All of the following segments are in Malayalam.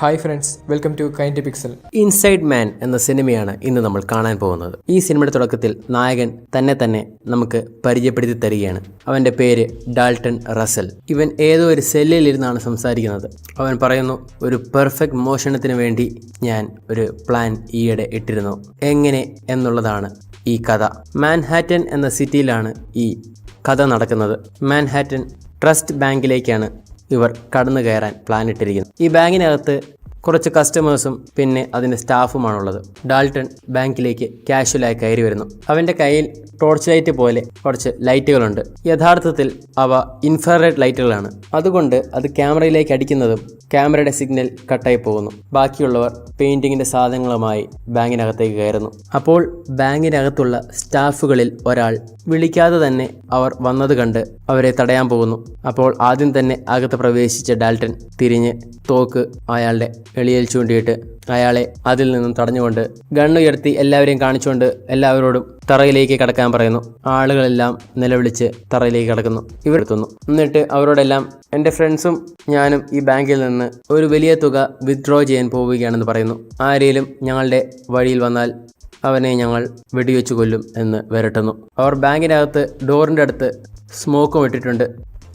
Hi friends, welcome to kind pixel. Inside man എന്ന സിനിമയാണ് ഇന്ന് നമ്മൾ കാണാൻ പോകുന്നത്. ഈ സിനിമയുടെ തുടക്കത്തിൽ നായകൻ തന്നെ നമുക്ക് പരിചയപ്പെടുത്തി തരികയാണ്. അവൻ്റെ പേര് ഡാൾട്ടൺ റസൽ. ഇവൻ ഏതോ ഒരു സെല്ലിൽ ഇരുന്നാണ് സംസാരിക്കുന്നത്. അവൻ പറയുന്നു, ഒരു പെർഫെക്റ്റ് മോഷണത്തിന് വേണ്ടി ഞാൻ ഒരു പ്ലാൻ ഈയിടെ ഇട്ടിരുന്നു. എങ്ങനെ എന്നുള്ളതാണ് ഈ കഥ. മാൻഹാറ്റൻ എന്ന സിറ്റിയിലാണ് ഈ കഥ നടക്കുന്നത്. മാൻഹാറ്റൻ ട്രസ്റ്റ് ബാങ്കിലേക്കാണ് ഇവർ കടന്നു കയറാൻ പ്ലാൻ ഇട്ടിരിക്കുന്നത്. ഈ ബാങ്കിനകത്ത് കുറച്ച് കസ്റ്റമേഴ്സും പിന്നെ അതിൻ്റെ സ്റ്റാഫുമാണുള്ളത്. ഡാൾട്ടൺ ബാങ്കിലേക്ക് കാഷ്വലായി കയറി വരുന്നു. അവൻ്റെ കയ്യിൽ ടോർച്ച് ലൈറ്റ് പോലെ കുറച്ച് ലൈറ്റുകളുണ്ട്. യഥാർത്ഥത്തിൽ അവ ഇൻഫ്രാറെഡ് ലൈറ്റുകളാണ്. അതുകൊണ്ട് അത് ക്യാമറയിലേക്ക് അടിക്കുന്നതും ക്യാമറയുടെ സിഗ്നൽ കട്ടായി പോകുന്നു. ബാക്കിയുള്ളവർ പെയിന്റിങ്ങിന്റെ സാധനങ്ങളുമായി ബാങ്കിനകത്തേക്ക് കയറുന്നു. അപ്പോൾ ബാങ്കിനകത്തുള്ള സ്റ്റാഫുകളിൽ ഒരാൾ വിളിക്കാതെ തന്നെ അവർ വന്നത് കണ്ട് അവരെ തടയാൻ പോകുന്നു. അപ്പോൾ ആദ്യം തന്നെ അകത്ത് പ്രവേശിച്ച ഡാൾട്ടൺ തിരിഞ്ഞ് തോക്ക് അയാളുടെ എളിയിൽ ചൂണ്ടിയിട്ട് അയാളെ അതിൽ നിന്നും തടഞ്ഞുകൊണ്ട് ഗണ്ണുയർത്തി എല്ലാവരെയും കാണിച്ചുകൊണ്ട് എല്ലാവരോടും തറയിലേക്ക് കടക്കാൻ പറയുന്നു. ആളുകളെല്ലാം നിലവിളിച്ച് തറയിലേക്ക് കടക്കുന്നു. ഇവരെത്തുന്നു. എന്നിട്ട് അവരോടെല്ലാം, എൻ്റെ ഫ്രണ്ട്സും ഞാനും ഈ ബാങ്കിൽ നിന്ന് ഒരു വലിയ തുക വിത്ഡ്രോ ചെയ്യാൻ പോവുകയാണെന്ന് പറയുന്നു. ആരെങ്കിലും ഞങ്ങളുടെ വഴിയിൽ വന്നാൽ അവനെ ഞങ്ങൾ വെടിവെച്ച് കൊല്ലും എന്ന് വരട്ടുന്നു. അവർ ബാങ്കിനകത്ത് ഡോറിൻ്റെ അടുത്ത് സ്മോക്കും ഇട്ടിട്ടുണ്ട്.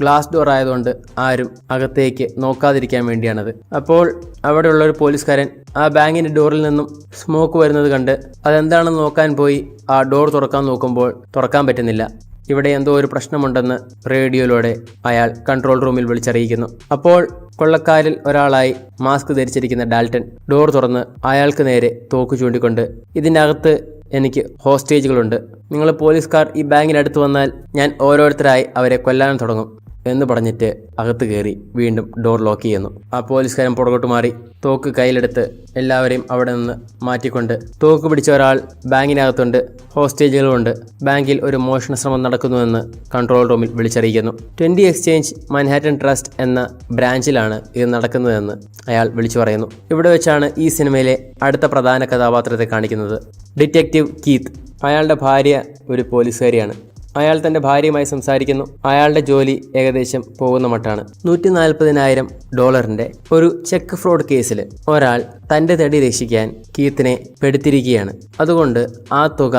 ഗ്ലാസ് ഡോർ ആയതുകൊണ്ട് ആരും അകത്തേക്ക് നോക്കാതിരിക്കാൻ വേണ്ടിയാണത്. അപ്പോൾ അവിടെയുള്ള ഒരു പോലീസുകാരൻ ആ ബാങ്കിൻ്റെ ഡോറിൽ നിന്നും സ്മോക്ക് വരുന്നത് കണ്ട് അതെന്താണെന്ന് നോക്കാൻ പോയി ആ ഡോർ തുറക്കാൻ നോക്കുമ്പോൾ തുറക്കാൻ പറ്റുന്നില്ല. ഇവിടെ എന്തോ ഒരു പ്രശ്നമുണ്ടെന്ന് റേഡിയോയിലൂടെ അയാൾ കൺട്രോൾ റൂമിൽ വിളിച്ചറിയിക്കുന്നു. അപ്പോൾ കൊള്ളക്കാരിൽ ഒരാളായി മാസ്ക് ധരിച്ചിരിക്കുന്ന ഡാൾട്ടൺ ഡോർ തുറന്ന് അയാൾക്ക് നേരെ തോക്ക് ചൂണ്ടിക്കൊണ്ട്, ഇതിനകത്ത് എനിക്ക് ഹോസ്റ്റേജുകളുണ്ട്. നിങ്ങൾ പോലീസുകാർ ഈ ബാങ്കിനടുത്ത് വന്നാൽ ഞാൻ ഓരോരുത്തരായി അവരെ കൊല്ലാൻ തുടങ്ങും എന്ന് പറഞ്ഞിട്ട് അകത്ത് കയറി വീണ്ടും ഡോർ ലോക്ക് ചെയ്യുന്നു. ആ പോലീസുകാരൻ പുറകോട്ട് മാറി തോക്ക് കയ്യിലെടുത്ത് എല്ലാവരെയും അവിടെ നിന്ന് മാറ്റിക്കൊണ്ട്, തോക്ക് പിടിച്ച ഒരാൾ ബാങ്കിനകത്തുണ്ട്, ഹോസ്റ്റേജുകളുമുണ്ട്, ബാങ്കിൽ ഒരു മോഷണ ശ്രമം നടക്കുന്നുവെന്ന് കൺട്രോൾ റൂമിൽ വിളിച്ചറിയിക്കുന്നു. 20 എക്സ്ചേഞ്ച് മാൻഹാറ്റൻ ട്രസ്റ്റ് എന്ന ബ്രാഞ്ചിലാണ് ഇത് നടക്കുന്നതെന്ന് അയാൾ വിളിച്ചു പറയുന്നു. ഇവിടെ വെച്ചാണ് ഈ സിനിമയിലെ അടുത്ത പ്രധാന കഥാപാത്രത്തെ കാണിക്കുന്നത്. Detective Keith. അയാളുടെ ഭാര്യ ഒരു പോലീസുകാരിയാണ്. അയാൾ തൻ്റെ ഭാര്യയുമായി സംസാരിക്കുന്നു. അയാളുടെ ജോലി ഏകദേശം പോകുന്ന മട്ടാണ്. $140,000 ഒരു ചെക്ക് ഫ്രോഡ് കേസിൽ ഒരാൾ തൻ്റെ തടി രക്ഷിക്കാൻ കീത്തിനെ പെടുത്തിരിക്കുകയാണ്. അതുകൊണ്ട് ആ തുക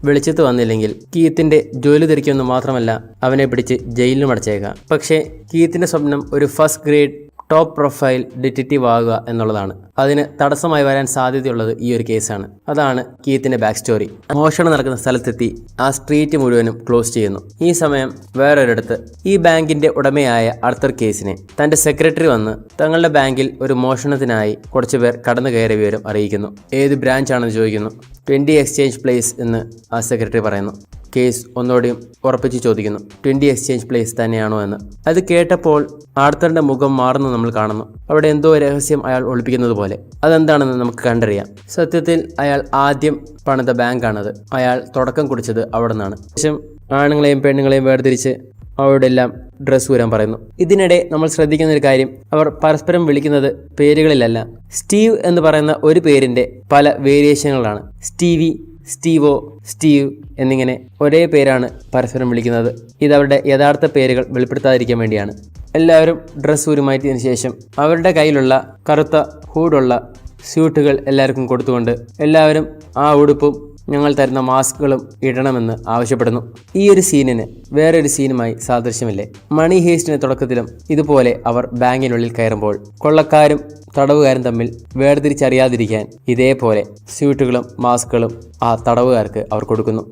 വെളിച്ചത്ത് വന്നില്ലെങ്കിൽ കീത്തിന്റെ ജോലി തിരിക്കുമെന്ന് മാത്രമല്ല, അവനെ പിടിച്ച് ജയിലിലും അടച്ചേക്കാം. പക്ഷേ കീത്തിന്റെ സ്വപ്നം ഒരു first grade top profile detective ആകുക എന്നുള്ളതാണ്. അതിന് തടസ്സമായി വരാൻ സാധ്യതയുള്ളത് ഈ ഒരു കേസാണ്. അതാണ് കീത്തിന്റെ ബാക്ക് സ്റ്റോറി. മോഷണം നടക്കുന്ന സ്ഥലത്തെത്തി ആ സ്ട്രീറ്റ് മുഴുവനും ക്ലോസ് ചെയ്യുന്നു. ഈ സമയം വേറൊരിടത്ത് ഈ ബാങ്കിന്റെ ഉടമയായ ആർത്തർ കേസിനെ തന്റെ സെക്രട്ടറി വന്ന് തങ്ങളുടെ ബാങ്കിൽ ഒരു മോഷണത്തിനായി കുറച്ചുപേർ കടന്നു കയറിയ വിവരം അറിയിക്കുന്നു. ഏത് ബ്രാഞ്ചാണെന്ന് ചോദിക്കുന്നു. 20 എക്സ്ചേഞ്ച് പ്ലേസ് എന്ന് ആ സെക്രട്ടറി പറയുന്നു. കേസ് ഒന്നുകൂടിയും ഉറപ്പിച്ച് ചോദിക്കുന്നു, 20 എക്സ്ചേഞ്ച് പ്ലേസ് തന്നെയാണോ എന്ന്. അത് കേട്ടപ്പോൾ ആർത്തറിന്റെ മുഖം മാറുന്നു നമ്മൾ കാണുന്നു. അവിടെ എന്തോ രഹസ്യം അയാൾ ഒളിപ്പിക്കുന്നത് പോലെ. അതെന്താണെന്ന് നമുക്ക് കണ്ടറിയാം. സത്യത്തിൽ അയാൾ ആദ്യം പണിത ബാങ്കാണത്. അയാൾ തുടക്കം കുറിച്ചത് അവിടെ നിന്നാണ്. ശേഷം ആണുങ്ങളെയും പെണ്ണുങ്ങളെയും വേർതിരിച്ച് അവരുടെ എല്ലാം ഡ്രസ്സ് ഊരാൻ പറയുന്നു. ഇതിനിടെ നമ്മൾ ശ്രദ്ധിക്കുന്ന ഒരു കാര്യം, അവർ പരസ്പരം വിളിക്കുന്നത് പേരുകളിലല്ല. സ്റ്റീവ് എന്ന് പറയുന്ന ഒരു പേരിന്റെ പല വേരിയേഷനുകളാണ്. സ്റ്റീവി, സ്റ്റീവോ, സ്റ്റീവ് എന്നിങ്ങനെ ഒരേ പേരാണ് പരസ്പരം വിളിക്കുന്നത്. ഇതവരുടെ യഥാർത്ഥ പേരുകൾ വെളിപ്പെടുത്താതിരിക്കാൻ വേണ്ടിയാണ്. എല്ലാവരും ഡ്രസ്സ് ഊരുമാറ്റിയതിനു ശേഷം അവരുടെ കയ്യിലുള്ള കറുത്ത ഹൂഡുള്ള സ്യൂട്ടുകൾ എല്ലാവർക്കും കൊടുത്തുകൊണ്ട് എല്ലാവരും ആ ഉടുപ്പും ഞങ്ങൾ തരുന്ന മാസ്കുകളും ഇടണമെന്ന് ആവശ്യപ്പെടുന്നു. ഈ ഒരു സീനിന് വേറൊരു സീനുമായി സാദൃശ്യമില്ലേ? മണി ഹേസ്റ്റിന്റെ തുടക്കത്തിലും ഇതുപോലെ അവർ ബാങ്കിനുള്ളിൽ കയറുമ്പോൾ കൊള്ളക്കാരും തടവുകാരും തമ്മിൽ വേർതിരിച്ചറിയാതിരിക്കാൻ ഇതേപോലെ സ്യൂട്ടുകളും മാസ്കുകളും ആ തടവുകാർക്ക് അവർ കൊടുക്കുന്നു.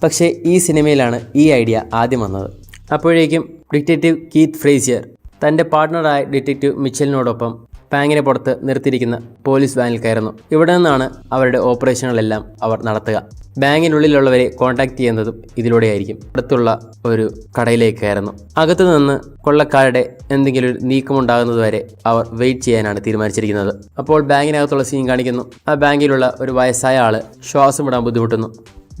പക്ഷേ ഈ സിനിമയിലാണ് ഈ ഐഡിയ ആദ്യം വന്നത്. അപ്പോഴേക്കും ഡിറ്റക്റ്റീവ് കീത്ത് ഫ്രേസിയർ തൻ്റെ പാർട്ട്ണറായ ഡിറ്റക്റ്റീവ് മിച്ചലിനോടൊപ്പം ബാങ്കിനെ പുറത്ത് നിർത്തിയിരിക്കുന്ന പോലീസ് വാനിൽ കയറുന്നു. ഇവിടെ നിന്നാണ് അവരുടെ ഓപ്പറേഷനുകളെല്ലാം അവർ നടത്തുക. ബാങ്കിനുള്ളിലുള്ളവരെ കോൺടാക്ട് ചെയ്യുന്നതും ഇതിലൂടെയായിരിക്കും. അടുത്തുള്ള ഒരു കടയിലേക്ക് കയറുന്നു. അകത്തു നിന്ന് കൊള്ളക്കാരുടെ എന്തെങ്കിലും ഒരു നീക്കമുണ്ടാകുന്നതുവരെ അവർ വെയിറ്റ് ചെയ്യാനാണ് തീരുമാനിച്ചിരിക്കുന്നത്. അപ്പോൾ ബാങ്കിനകത്തുള്ള സീൻ കാണിക്കുന്നു. ആ ബാങ്കിലുള്ള ഒരു വയസ്സായ ആള് ശ്വാസം വിടാൻ ബുദ്ധിമുട്ടുന്നു.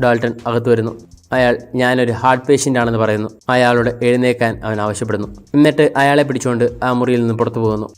ഡാൾട്ടൺ അകത്തു വരുന്നു. അയാൾ ഞാനൊരു ഹാർട്ട് പേഷ്യൻ്റ് ആണെന്ന് പറയുന്നു. അയാളോട് എഴുന്നേക്കാൻ അവൻ ആവശ്യപ്പെടുന്നു. എന്നിട്ട് അയാളെ പിടിച്ചുകൊണ്ട് ആ മുറിയിൽ നിന്ന് പുറത്തു പോകുന്നു.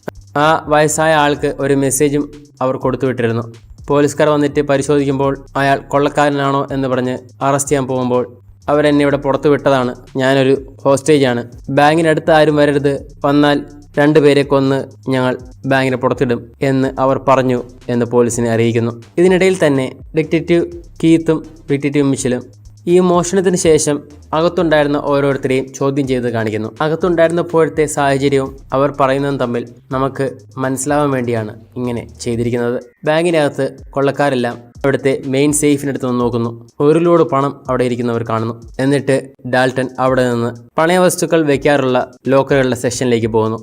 ആ വയസ്സായ ആൾക്ക് ഒരു മെസ്സേജും അവർ കൊടുത്തുവിട്ടിരുന്നു. പോലീസുകാർ വന്നിട്ട് പരിശോധിക്കുമ്പോൾ അയാൾ കൊള്ളക്കാരനാണോ എന്ന് പറഞ്ഞ് അറസ്റ്റ് ചെയ്യാൻ പോകുമ്പോൾ അവരെന്നെ ഇവിടെ പുറത്തു വിട്ടതാണ്, ഞാനൊരു ഹോസ്റ്റേജാണ്, ബാങ്കിനടുത്ത് ആരും വരരുത്, വന്നാൽ രണ്ടുപേരെ കൊന്ന് ഞങ്ങൾ ബാങ്കിനെ പുറത്തിടും എന്ന് അവർ പറഞ്ഞു എന്ന് പോലീസിനെ അറിയിക്കുന്നു. ഇതിനിടയിൽ തന്നെ ഡിറ്റക്റ്റീവ് കീത്തും ഡിറ്റക്റ്റീവ് മിച്ചലും ഈ മോഷണത്തിന് ശേഷം അകത്തുണ്ടായിരുന്ന ഓരോരുത്തരെയും ചോദ്യം ചെയ്ത് കാണിക്കുന്നു. അകത്തുണ്ടായിരുന്നപ്പോഴത്തെ സാഹചര്യവും അവർ പറയുന്നതും തമ്മിൽ നമുക്ക് മനസ്സിലാവാൻ വേണ്ടിയാണ് ഇങ്ങനെ ചെയ്തിരിക്കുന്നത്. ബാങ്കിനകത്ത് കൊള്ളക്കാരെല്ലാം അവിടുത്തെ മെയിൻ സേഫിനടുത്ത് നിന്ന് നോക്കുന്നു. ഒരു ലോഡ് പണം അവിടെ ഇരിക്കുന്നവർ കാണുന്നു. എന്നിട്ട് ഡാൾട്ടൺ അവിടെ നിന്ന് പണയവസ്തുക്കൾ വയ്ക്കാറുള്ള ലോക്കറുകളുടെ സെക്ഷനിലേക്ക് പോകുന്നു.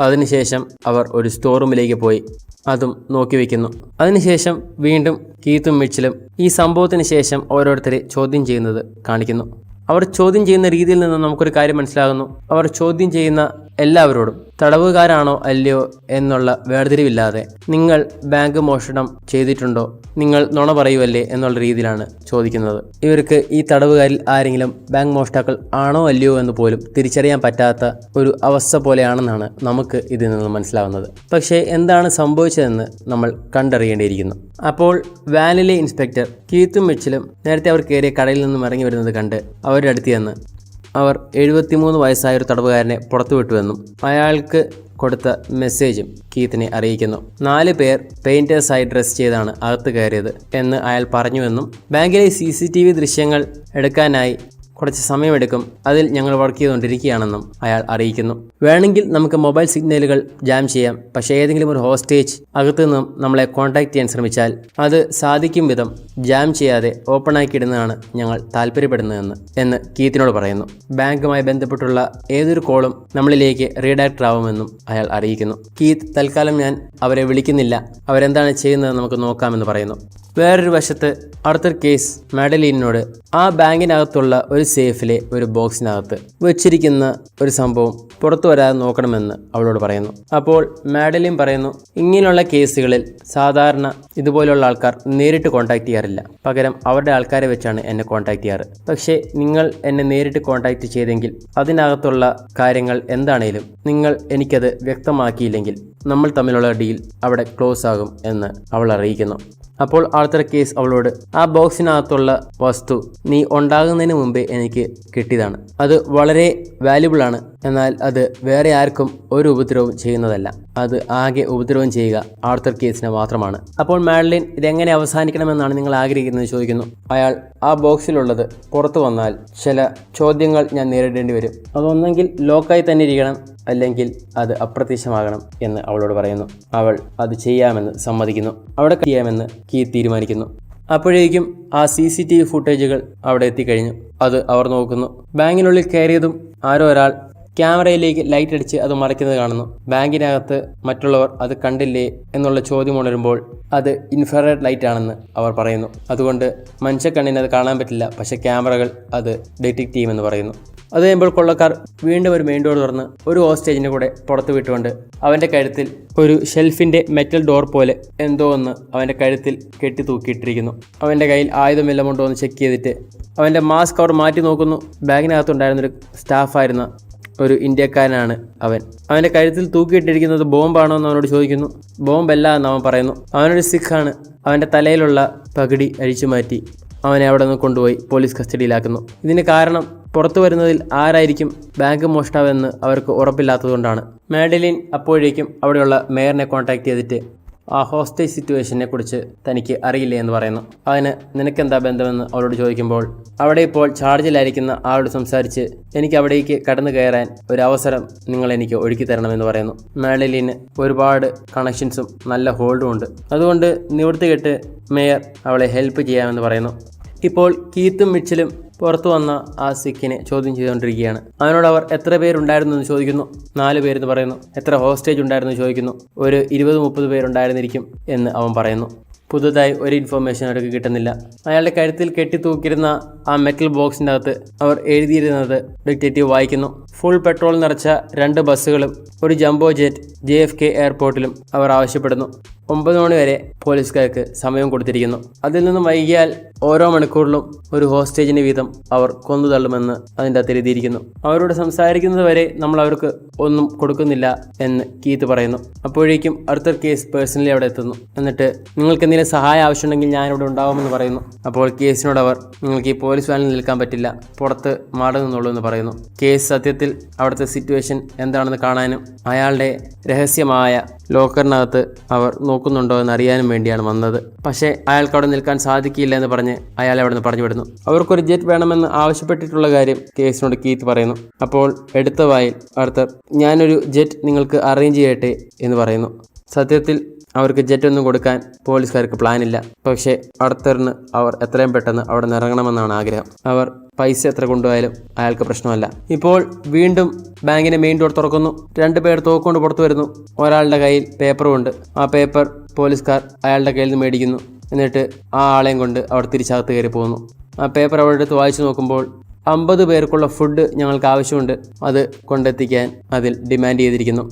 അതിനുശേഷം അവർ ഒരു സ്റ്റോർ റൂമിലേക്ക് പോയി അതും നോക്കി വയ്ക്കുന്നു. അതിനുശേഷം വീണ്ടും കീത്തും മിച്ചിലും ഈ സംഭവത്തിന് ശേഷം ഓരോരുത്തരെ ചോദ്യം ചെയ്യുന്നത് കാണിക്കുന്നു. അവർ ചോദ്യം ചെയ്യുന്ന രീതിയിൽ നിന്ന് നമുക്കൊരു കാര്യം മനസ്സിലാകുന്നു. അവർ ചോദ്യം ചെയ്യുന്ന എല്ലാവരോടും തടവുകാരാണോ അല്ലയോ എന്നുള്ള വേർതിരിവില്ലാതെ നിങ്ങൾ ബാങ്ക് മോഷണം ചെയ്തിട്ടുണ്ടോ, നിങ്ങൾ നുണ പറയുമല്ലേ എന്നുള്ള രീതിയിലാണ് ചോദിക്കുന്നത്. ഇവർക്ക് ഈ തടവുകാരിൽ ആരെങ്കിലും ബാങ്ക് മോഷ്ടാക്കൾ ആണോ അല്ലയോ എന്ന് പോലും തിരിച്ചറിയാൻ പറ്റാത്ത ഒരു അവസ്ഥ പോലെയാണെന്നാണ് നമുക്ക് ഇതിൽ നിന്ന് മനസ്സിലാവുന്നത്. പക്ഷേ എന്താണ് സംഭവിച്ചതെന്ന് നമ്മൾ കണ്ടറിയേണ്ടിയിരിക്കുന്നു. അപ്പോൾ വാനിലെ ഇൻസ്പെക്ടർ കീത്തും മിച്ചിലും നേരത്തെ അവർ കയറിയ കടയിൽ നിന്നും ഇറങ്ങി വരുന്നത് കണ്ട് അവരുടെ അടുത്ത് ചെന്ന് അവർ 73 വയസ്സായൊരു തടവുകാരനെ പുറത്തുവിട്ടുവെന്നും അയാൾക്ക് കൊടുത്ത മെസ്സേജും കീത്തിനെ അറിയിക്കുന്നു. 4 പേർ പെയിൻറ്റേഴ്സായി ഡ്രസ് ചെയ്താണ് അകത്ത് കയറിയത് എന്ന് അയാൾ പറഞ്ഞുവെന്നും ബാങ്കിലെ CCTV ദൃശ്യങ്ങൾ എടുക്കാനായി കുറച്ച് സമയമെടുക്കും, അതിൽ ഞങ്ങൾ വർക്ക് ചെയ്തുകൊണ്ടിരിക്കുകയാണെന്നും അയാൾ അറിയിക്കുന്നു. വേണമെങ്കിൽ നമുക്ക് മൊബൈൽ സിഗ്നലുകൾ ജാം ചെയ്യാം, പക്ഷേ ഏതെങ്കിലും ഒരു ഹോസ്റ്റേജ് അകത്തു നിന്നും നമ്മളെ കോൺടാക്ട് ചെയ്യാൻ ശ്രമിച്ചാൽ അത് സാധിക്കും വിധം ജാം ചെയ്യാതെ ഓപ്പണാക്കിയിടുന്നതാണ് ഞങ്ങൾ താല്പര്യപ്പെടുന്നതെന്ന് എന്ന് കീത്തിനോട് പറയുന്നു. ബാങ്കുമായി ബന്ധപ്പെട്ടുള്ള ഏതൊരു കോളും നമ്മളിലേക്ക് റീഡയറക്റ്റ് ആവുമെന്നും അയാൾ അറിയിക്കുന്നു. കീത്ത് തൽക്കാലം ഞാൻ അവരെ വിളിക്കുന്നില്ല, അവരെന്താണ് ചെയ്യുന്നത് നമുക്ക് നോക്കാമെന്ന് പറയുന്നു. വേറൊരു വശത്ത് ആർത്തർ കേസ് മാഡലീനോട് ആ ബാങ്കിനകത്തുള്ള ഒരു സേഫിലെ ഒരു ബോക്സിനകത്ത് വെച്ചിരിക്കുന്ന ഒരു സംഭവം പുറത്തു വരാതെ നോക്കണമെന്ന് അവളോട് പറയുന്നു. അപ്പോൾ മാഡലീൻ പറയുന്നു, ഇങ്ങനെയുള്ള കേസുകളിൽ സാധാരണ ഇതുപോലുള്ള ആൾക്കാർ നേരിട്ട് കോൺടാക്ട് ചെയ്യാറില്ല, പകരം അവരുടെ ആൾക്കാരെ വെച്ചാണ് എന്നെ കോൺടാക്ട് ചെയ്യാറ്. പക്ഷേ നിങ്ങൾ എന്നെ നേരിട്ട് കോൺടാക്ട് ചെയ്തെങ്കിൽ അതിനകത്തുള്ള കാര്യങ്ങൾ എന്താണേലും നിങ്ങൾ എനിക്കത് വ്യക്തമാക്കിയില്ലെങ്കിൽ നമ്മൾ തമ്മിലുള്ള ഡീൽ അവിടെ ക്ലോസ് ആകും എന്ന് അവൾ അറിയിക്കുന്നു. അപ്പോൾ ആർത്തർ കേസ് അവളോട് ആ ബോക്സിനകത്തുള്ള വസ്തു നീ ഉണ്ടാകുന്നതിന് മുമ്പേ എനിക്ക് കിട്ടിയതാണ്, അത് വളരെ വാല്യുബിൾ ആണ്, എന്നാൽ അത് വേറെ ആർക്കും ഒരു ഉപദ്രവവും ചെയ്യുന്നതല്ല, അത് ആകെ ഉപദ്രവം ചെയ്യുക ആർത്തർ കേസിന് മാത്രമാണ്. അപ്പോൾ മാഡലിൻ ഇതെങ്ങനെ അവസാനിക്കണമെന്നാണ് നിങ്ങൾ ആഗ്രഹിക്കുന്നത് ചോദിക്കുന്നു. അയാൾ ആ ബോക്സിലുള്ളത് പുറത്തു വന്നാൽ ചില ചോദ്യങ്ങൾ ഞാൻ നേരിടേണ്ടി വരും, അതൊന്നെങ്കിൽ ലോക്കായി തന്നെ ഇരിക്കണം അല്ലെങ്കിൽ അത് അപ്രത്യക്ഷമാകണം എന്ന് അവളോട് പറയുന്നു. അവൾ അത് ചെയ്യാമെന്ന് സമ്മതിക്കുന്നു. അവിടെ ചെയ്യാമെന്ന് കീത്ത് തീരുമാനിക്കുന്നു. അപ്പോഴേക്കും ആ CCTV ഫുട്ടേജുകൾ അവിടെ എത്തിക്കഴിഞ്ഞു. അത് അവർ നോക്കുന്നു. ബാങ്കിനുള്ളിൽ കയറിയതും ആരോ ഒരാൾ ക്യാമറയിലേക്ക് ലൈറ്റ് അടിച്ച് അത് മറയ്ക്കുന്നത് കാണുന്നു. ബാങ്കിനകത്ത് മറ്റുള്ളവർ അത് കണ്ടില്ലേ എന്നുള്ള ചോദ്യം ഉണരുമ്പോൾ അത് ഇൻഫ്രാറെഡ് ലൈറ്റ് ആണെന്ന് അവർ പറയുന്നു. അതുകൊണ്ട് മനുഷ്യക്കണ്ണിന് അത് കാണാൻ പറ്റില്ല, പക്ഷേ ക്യാമറകൾ അത് ഡിറ്റക്ട് ചെയ്യുമെന്ന് പറയുന്നു. അത് കഴിയുമ്പോൾ കൊള്ളക്കാർ വീണ്ടും ഒരു മെയിൻ ഡോർ തുറന്ന് ഒരു ഹോസ്റ്റേജിനെ കൂടെ പുറത്തു വിട്ടുകൊണ്ട് അവൻ്റെ കഴുത്തിൽ ഒരു ഷെൽഫിൻ്റെ മെറ്റൽ ഡോർ പോലെ എന്തോ ഒന്ന് അവൻ്റെ കഴുത്തിൽ കെട്ടി തൂക്കിയിട്ടിരിക്കുന്നു. അവൻ്റെ കയ്യിൽ ആയുധമെല്ലാം ഉണ്ടോ എന്ന് ചെക്ക് ചെയ്തിട്ട് അവൻ്റെ മാസ്ക് അവർ മാറ്റി നോക്കുന്നു. ബാഗിനകത്തുണ്ടായിരുന്നൊരു സ്റ്റാഫായിരുന്ന ഒരു ഇന്ത്യക്കാരനാണ് അവൻ. അവൻ്റെ കഴുത്തിൽ തൂക്കിയിട്ടിരിക്കുന്നത് ബോംബാണോ എന്ന് അവനോട് ചോദിക്കുന്നു. ബോംബല്ല എന്ന് അവൻ പറയുന്നു. അവനൊരു സിഖാണ്. അവൻ്റെ തലയിലുള്ള പകിടി അഴിച്ചു മാറ്റി അവനെ അവിടെ നിന്ന് കൊണ്ടുപോയി പോലീസ് കസ്റ്റഡിയിലാക്കുന്നു. ഇതിന് കാരണം പുറത്തു വരുന്നതിൽ ആരായിരിക്കും ബാങ്ക് മോഷ്ടാവെന്ന് അവർക്ക് ഉറപ്പില്ലാത്തതുകൊണ്ടാണ്. മാഡലിൻ അപ്പോഴേക്കും അവിടെയുള്ള മേയറിനെ കോൺടാക്ട് ചെയ്തിട്ട് ആ ഹോസ്റ്റേജ് സിറ്റുവേഷനെ കുറിച്ച് തനിക്ക് അറിയില്ല എന്ന് പറയുന്നു. അതിന് നിനക്കെന്താ ബന്ധമെന്ന് അവരോട് ചോദിക്കുമ്പോൾ അവിടെ ഇപ്പോൾ ചാർജിലായിരിക്കുന്ന ആളോട് സംസാരിച്ച് എനിക്ക് അവിടേക്ക് കടന്നു കയറാൻ ഒരു അവസരം നിങ്ങൾ എനിക്ക് ഒരുക്കി തരണമെന്ന് പറയുന്നു. മാഡലിന് ഒരുപാട് കണക്ഷൻസും നല്ല ഹോൾഡും ഉണ്ട്, അതുകൊണ്ട് നിവൃത്തികെട്ട് മേയർ അവളെ ഹെൽപ്പ് ചെയ്യാമെന്ന് പറയുന്നു. ഇപ്പോൾ കീത്തും മിച്ചിലും പുറത്തു വന്ന ആ സിഖിനെ ചോദ്യം ചെയ്തുകൊണ്ടിരിക്കുകയാണ്. അവനോട് അവർ എത്ര പേരുണ്ടായിരുന്നു എന്ന് ചോദിക്കുന്നു. 4 പേരെന്ന് പറയുന്നു. എത്ര ഹോസ്റ്റേജ് ഉണ്ടായിരുന്നു ചോദിക്കുന്നു. ഒരു 20-30 പേരുണ്ടായിരുന്നിരിക്കും എന്ന് അവൻ പറയുന്നു. പുതുതായി ഒരു ഇൻഫർമേഷൻ അവർക്ക് കിട്ടുന്നില്ല. അയാളുടെ കഴുത്തിൽ കെട്ടിത്തൂക്കിയിരുന്ന ആ മെറ്റൽ ബോക്സിൻ്റെ അകത്ത് അവർ എഴുതിയിരുന്നത് ഡിറ്റക്റ്റീവ് വായിക്കുന്നു. ഫുൾ പെട്രോൾ നിറച്ച 2 ബസ്സുകളും ഒരു ജംബോ ജെറ്റ് JFK എയർപോർട്ടിലും അവർ ആവശ്യപ്പെടുന്നു. 9 മണി വരെ പോലീസുകാർക്ക് സമയം കൊടുത്തിരിക്കുന്നു. അതിൽ നിന്നും വൈകിയാൽ ഓരോ മണിക്കൂറിലും ഒരു ഹോസ്റ്റേജിന് വീതം അവർ കൊന്നു തള്ളുമെന്ന് അതിൻ്റെ അകത്ത് എഴുതിയിരിക്കുന്നു. അവരോട് സംസാരിക്കുന്നത് വരെ നമ്മൾ അവർക്ക് ഒന്നും കൊടുക്കുന്നില്ല എന്ന് കീത്ത് പറയുന്നു. അപ്പോഴേക്കും ആർത്തർ കേസ് പേഴ്സണലി അവിടെ എത്തുന്നു. എന്നിട്ട് നിങ്ങൾക്ക് എന്തിനാണ് എന്തെങ്കിലും സഹായം ആവശ്യമുണ്ടെങ്കിൽ ഞാനിവിടെ ഉണ്ടാവുമെന്ന് പറയുന്നു. അപ്പോൾ കേസിനോട് അവർ നിങ്ങൾക്ക് ഈ പോലീസ് വാനിൽ നിൽക്കാൻ പറ്റില്ല, പുറത്ത് മാറി നിന്നുള്ളൂ എന്ന് പറയുന്നു. കേസ് സത്യത്തിൽ അവിടുത്തെ സിറ്റുവേഷൻ എന്താണെന്ന് കാണാനും അയാളുടെ രഹസ്യമായ ലോക്കറിനകത്ത് അവർ നോക്കുന്നുണ്ടോ എന്ന് അറിയാനും വേണ്ടിയാണ് വന്നത്. പക്ഷേ അയാൾക്ക് അവിടെ നിൽക്കാൻ സാധിക്കില്ല എന്ന് പറഞ്ഞ് അയാളെ അവിടെ നിന്ന് പറഞ്ഞു വിടുന്നു. അവർക്കൊരു ജെറ്റ് വേണമെന്ന് ആവശ്യപ്പെട്ടിട്ടുള്ള കാര്യം കേസിനോട് കീത്ത് പറയുന്നു. അപ്പോൾ എടുത്ത വായിൽ ആർത്തർ ഞാനൊരു ജെറ്റ് നിങ്ങൾക്ക് അറേഞ്ച് ചെയ്യട്ടെ എന്ന് പറയുന്നു. സത്യത്തിൽ അവർക്ക് ജെറ്റ് ഒന്നും കൊടുക്കാൻ പോലീസുകാർക്ക് പ്ലാനില്ല. പക്ഷേ ആർത്തറിന് അവർ എത്രയും പെട്ടെന്ന് അവിടെ നിന്ന് ഇറങ്ങണമെന്നാണ് ആഗ്രഹം. അവർ പൈസ എത്ര കൊണ്ടുപോയാലും അയാൾക്ക് പ്രശ്നമല്ല. ഇപ്പോൾ വീണ്ടും ബാങ്കിന്റെ മെയിൻ ഡോർ തുറക്കുന്നു. 2 പേർ തോക്കുകൊണ്ട് പുറത്തു വരുന്നു. ഒരാളുടെ കയ്യിൽ പേപ്പറുമുണ്ട്. ആ പേപ്പർ പോലീസുകാർ അയാളുടെ കയ്യിൽ നിന്ന് മേടിക്കുന്നു. എന്നിട്ട് ആ ആളെയും കൊണ്ട് അവർ തിരിച്ചകത്ത് കയറി പോകുന്നു. ആ പേപ്പർ അവിടെ എടുത്ത് വായിച്ചു നോക്കുമ്പോൾ 50 പേർക്കുള്ള ഫുഡ് ഞങ്ങൾക്ക് ആവശ്യമുണ്ട്, അത് കൊണ്ടെത്തിക്കാൻ അതിൽ ഡിമാൻഡ് ചെയ്തിരിക്കുന്നു.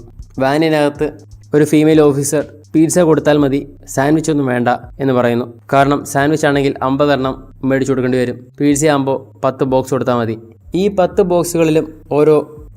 വാനിനകത്ത് ഒരു ഫീമെയിൽ ഓഫീസർ പിസ്സ കൊടുത്താൽ മതി, സാൻഡ്വിച്ച് ഒന്നും വേണ്ട എന്ന് പറയുന്നു. കാരണം സാൻഡ്വിച്ച് ആണെങ്കിൽ 50 എണ്ണം മേടിച്ചു കൊടുക്കേണ്ടി വരും. പിസ്സ ആകുമ്പോൾ 10 ബോക്സ് കൊടുത്താൽ മതി. ഈ 10 ബോക്സുകളിലും ഓരോ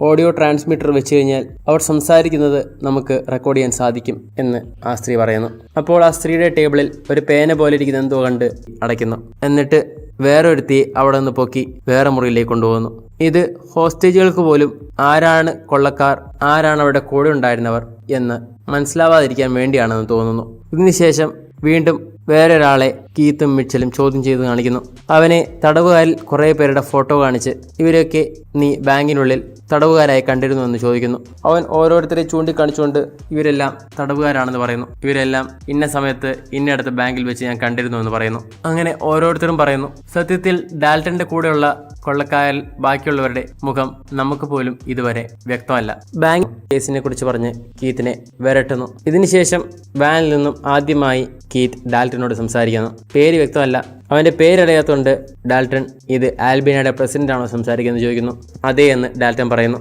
ഓഡിയോ ട്രാൻസ്മിറ്റർ വെച്ച് കഴിഞ്ഞാൽ അവർ സംസാരിക്കുന്നത് നമുക്ക് റെക്കോർഡ് ചെയ്യാൻ സാധിക്കും എന്ന് ആ സ്ത്രീ പറയുന്നു. അപ്പോൾ ആ സ്ത്രീയുടെ ടേബിളിൽ ഒരു പേന പോലെ ഇരിക്കുന്ന എന്തോ കണ്ട് അടയ്ക്കുന്നു. എന്നിട്ട് വേറെ ഒരുത്തിയെ അവിടെ നിന്ന് പൊക്കി വേറെ മുറിയിലേക്ക് കൊണ്ടുപോകുന്നു. ഇത് ഹോസ്റ്റേജുകൾക്ക് പോലും ആരാണ് കൊള്ളക്കാർ, ആരാണ് അവിടെ കൂടെ ഉണ്ടായിരുന്നവർ എന്ന് മനസ്സിലാവാതിരിക്കാൻ വേണ്ടിയാണെന്ന് തോന്നുന്നു. ഇതിനുശേഷം വീണ്ടും വേറൊരാളെ കീത്തും മിച്ചലും ചോദ്യം ചെയ്ത് കാണിക്കുന്നു. അവനെ തടവുകാരിൽ കുറേ പേരുടെ ഫോട്ടോ കാണിച്ച് ഇവരൊക്കെ നീ ബാങ്കിനുള്ളിൽ തടവുകാരായി കണ്ടിരുന്നു എന്ന് ചോദിക്കുന്നു. അവൻ ഓരോരുത്തരെ ചൂണ്ടിക്കാണിച്ചുകൊണ്ട് ഇവരെല്ലാം തടവുകാരാണെന്ന് പറയുന്നു. ഇവരെല്ലാം ഇന്ന സമയത്ത് ഇന്നയിടത്ത് ബാങ്കിൽ വെച്ച് ഞാൻ കണ്ടിരുന്നു എന്ന് പറയുന്നു. അങ്ങനെ ഓരോരുത്തരും പറയുന്നു. സത്യത്തിൽ ഡാൽട്ടന്റെ കൂടെയുള്ള കൊള്ളക്കാരിൽ ബാക്കിയുള്ളവരുടെ മുഖം നമുക്ക് പോലും ഇതുവരെ വ്യക്തമല്ല. ബാങ്ക് കേസിനെ കുറിച്ച് പറഞ്ഞ് കീത്തിനെ വരട്ടുന്നു. ഇതിനുശേഷം വാനിൽ നിന്നും ആദ്യമായി കീത്ത് ഡാൽട്ടനോട് സംസാരിക്കുന്നു. പേര് വ്യക്തമല്ല. അവൻ്റെ പേരറിയാത്തതുകൊണ്ട് ഡാൽട്ടൺ ഇത് ആൽബിനയുടെ പ്രസിഡന്റ് ആണോ സംസാരിക്കുന്നത് ചോദിക്കുന്നു. അതേ എന്ന് ഡാൽട്ടൺ പറയുന്നു.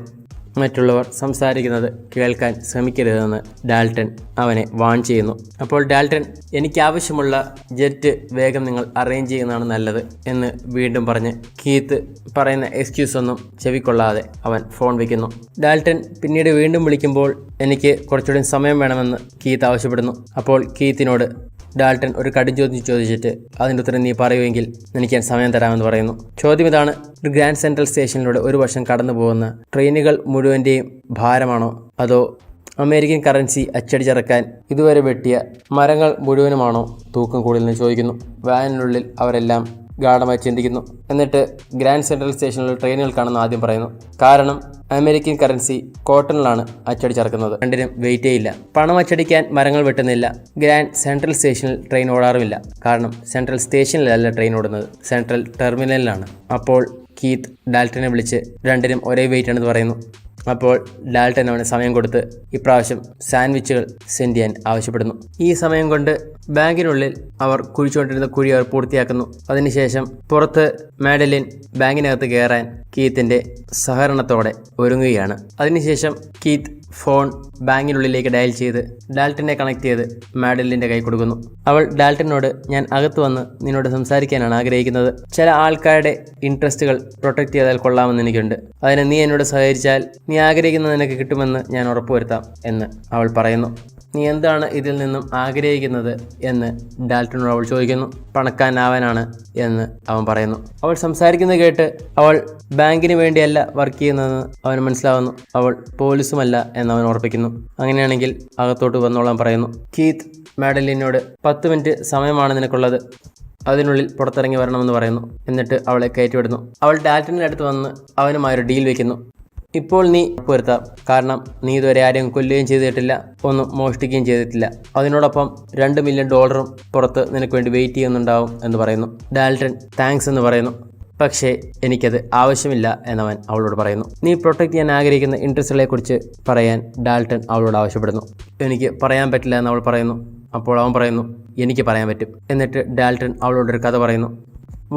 മറ്റുള്ളവർ സംസാരിക്കുന്നത് കേൾക്കാൻ ശ്രമിക്കരുതെന്ന് ഡാൽട്ടൺ അവനെ വാൺ ചെയ്യുന്നു. അപ്പോൾ ഡാൽട്ടൺ എനിക്ക് ആവശ്യമുള്ള ജെറ്റ് വേഗം നിങ്ങൾ അറേഞ്ച് ചെയ്യുന്നതാണ് നല്ലത് എന്ന് വീണ്ടും പറഞ്ഞ് കീത്ത് പറയുന്ന എക്സ്ക്യൂസ് ഒന്നും ചെവിക്കൊള്ളാതെ അവൻ ഫോൺ വയ്ക്കുന്നു. ഡാൽട്ടൺ പിന്നീട് വീണ്ടും വിളിക്കുമ്പോൾ എനിക്ക് കുറച്ചുകൂടി സമയം വേണമെന്ന് കീത്ത് ആവശ്യപ്പെടുന്നു. അപ്പോൾ കീത്തിനോട് ഡാൽട്ടൺ ഒരു കടും ചോദ്യം ചോദിച്ചിട്ട് അതിൻ്റെ ഉത്തരം നീ പറയുമെങ്കിൽ എനിക്ക് ഞാൻ സമയം തരാമെന്ന് പറയുന്നു. ചോദ്യം ഇതാണ്: ഒരു ഗ്രാൻഡ് സെൻട്രൽ സ്റ്റേഷനിലൂടെ ഒരു വർഷം കടന്നു പോകുന്ന ട്രെയിനുകൾ മുഴുവൻ്റെയും ഭാരമാണോ, അതോ അമേരിക്കൻ കറൻസി അച്ചടിച്ചിറക്കാൻ ഇതുവരെ വെട്ടിയ മരങ്ങൾ മുഴുവനുമാണോ തൂക്കം കൂടുതലെന്ന് ചോദിക്കുന്നു. വാനിനുള്ളിൽ അവരെല്ലാം ഗാഢമായി ചിന്തിക്കുന്നു. എന്നിട്ട് ഗ്രാൻഡ് സെൻട്രൽ സ്റ്റേഷനിൽ ട്രെയിനുകൾക്കാണെന്ന് ആദ്യം പറയുന്നു. കാരണം അമേരിക്കൻ കറൻസി കോട്ടണിലാണ് അച്ചടിച്ചിറക്കുന്നത്. രണ്ടിനും വെയിറ്റേ ഇല്ല. പണം അച്ചടിക്കാൻ മരങ്ങൾ വെട്ടുന്നില്ല. ഗ്രാൻഡ് സെൻട്രൽ സ്റ്റേഷനിൽ ട്രെയിൻ ഓടാറുമില്ല. കാരണം സെൻട്രൽ സ്റ്റേഷനിലല്ല ട്രെയിൻ ഓടുന്നത്, സെൻട്രൽ ടെർമിനലിലാണ്. അപ്പോൾ കീത്ത് ഡാൽട്ടനെ വിളിച്ച് രണ്ടിനും ഒരേ വെയിറ്റ് ആണെന്ന് പറയുന്നു. അപ്പോൾ ഡാൽട്ടൻ അവന് സമയം കൊടുത്ത് ഇപ്രാവശ്യം സാൻഡ്വിച്ചുകൾ സെൻഡ് ചെയ്യാൻ ആവശ്യപ്പെടുന്നു. ഈ സമയം കൊണ്ട് ബാങ്കിനുള്ളിൽ അവർ കുഴിച്ചുകൊണ്ടിരുന്ന കുഴി അവർ പൂർത്തിയാക്കുന്നു. അതിനുശേഷം പുറത്ത് മാഡലിൻ ബാങ്കിനകത്ത് കയറാൻ കീത്തിൻ്റെ സഹകരണത്തോടെ ഒരുങ്ങുകയാണ്. അതിനുശേഷം കീത്ത് ഫോൺ ബാങ്കിനുള്ളിലേക്ക് ഡയൽ ചെയ്ത് ഡാൽട്ടനെ കണക്ട് ചെയ്ത് മാഡലിൻ്റെ കൈ കൊടുക്കുന്നു. അവൾ ഡാൽട്ടനോട് ഞാൻ അകത്ത് വന്ന് നിന്നോട് സംസാരിക്കാനാണ് ആഗ്രഹിക്കുന്നത്. ചില ആൾക്കാരുടെ ഇൻട്രസ്റ്റുകൾ പ്രൊട്ടക്ട് ചെയ്താൽ കൊള്ളാമെന്ന് എനിക്കുണ്ട്. അതിന് നീ എന്നോട് സഹകരിച്ചാൽ നീ ആഗ്രഹിക്കുന്നത് നിനക്ക് കിട്ടുമെന്ന് ഞാൻ ഉറപ്പുവരുത്താം എന്ന് അവൾ പറയുന്നു. നീ എന്താണ് ഇതിൽ നിന്നും ആഗ്രഹിക്കുന്നത് എന്ന് ഡാൽട്ടനോട് അവൾ ചോദിക്കുന്നു. പണക്കാരനാവാനാണ് എന്ന് അവൻ പറയുന്നു. അവൾ സംസാരിക്കുന്നത് കേട്ട് അവൾ ബാങ്കിന് വേണ്ടിയല്ല വർക്ക് ചെയ്യുന്നതെന്ന് അവന് മനസ്സിലാവുന്നു. അവൾ പോലീസുമല്ല എന്ന് അവൻ ഉറപ്പിക്കുന്നു. അങ്ങനെയാണെങ്കിൽ അകത്തോട്ട് വന്നോളാൻ പറയുന്നു. കീത്ത് മാഡലിനോട് 10 മിനിറ്റ് സമയമാണ് നിനക്കുള്ളത്, അതിനുള്ളിൽ പുറത്തിറങ്ങി വരണമെന്ന് പറയുന്നു. എന്നിട്ട് അവളെ കയറ്റിവിടുന്നു. അവൾ ഡാൽട്ടൻ്റെ അടുത്ത് വന്ന് അവനുമായൊരു ഡീൽ വയ്ക്കുന്നു. ഇപ്പോൾ നീ ഉറപ്പുവരുത്താം, കാരണം നീ ഇതുവരെ ആരെയും കൊല്ലുകയും ചെയ്തിട്ടില്ല, ഒന്നും മോഷ്ടിക്കുകയും ചെയ്തിട്ടില്ല. അതിനോടൊപ്പം $2 മില്യൺ പുറത്ത് നിനക്ക് വേണ്ടി വെയിറ്റ് ചെയ്യുന്നുണ്ടാവും എന്ന് പറയുന്നു. ഡാൽട്ടൺ താങ്ക്സ് എന്ന് പറയുന്നു. പക്ഷേ എനിക്കത് ആവശ്യമില്ല എന്നവൻ അവളോട് പറയുന്നു. നീ പ്രൊട്ടക്റ്റ് ചെയ്യാൻ ആഗ്രഹിക്കുന്ന ഇൻട്രസ്റ്റുകളെ കുറിച്ച് പറയാൻ ഡാൽട്ടൺ അവളോട് ആവശ്യപ്പെടുന്നു. എനിക്ക് പറയാൻ പറ്റില്ല എന്ന് അവൾ പറയുന്നു. അപ്പോൾ അവൻ പറയുന്നു എനിക്ക് പറയാൻ പറ്റും. എന്നിട്ട് ഡാൽട്ടൺ അവളോടൊരു കഥ പറയുന്നു.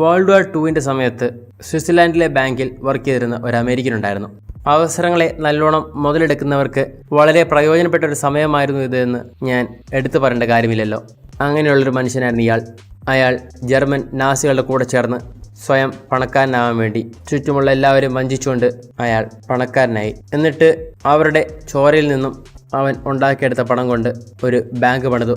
വേൾഡ് വാർ 2 സമയത്ത് സ്വിറ്റ്സർലാൻഡിലെ ബാങ്കിൽ വർക്ക് ചെയ്തിരുന്ന ഒരു അമേരിക്കൻ ഉണ്ടായിരുന്നു. അവസരങ്ങളെ നല്ലോണം മുതലെടുക്കുന്നവർക്ക് വളരെ പ്രയോജനപ്പെട്ട ഒരു സമയമായിരുന്നു ഇതെന്ന് ഞാൻ എടുത്തു പറയേണ്ട കാര്യമില്ലല്ലോ. അങ്ങനെയുള്ളൊരു മനുഷ്യനായിരുന്നു ഇയാൾ. അയാൾ ജർമ്മൻ നാസികളുടെ കൂടെ ചേർന്ന് സ്വയം പണക്കാരനാവാൻ വേണ്ടി ചുറ്റുമുള്ള എല്ലാവരും വഞ്ചിച്ചുകൊണ്ട് അയാൾ പണക്കാരനായി. എന്നിട്ട് അവരുടെ ചോരയിൽ നിന്നും അവൻ ഉണ്ടാക്കിയെടുത്ത പണം കൊണ്ട് ഒരു ബാങ്ക് പണിതു.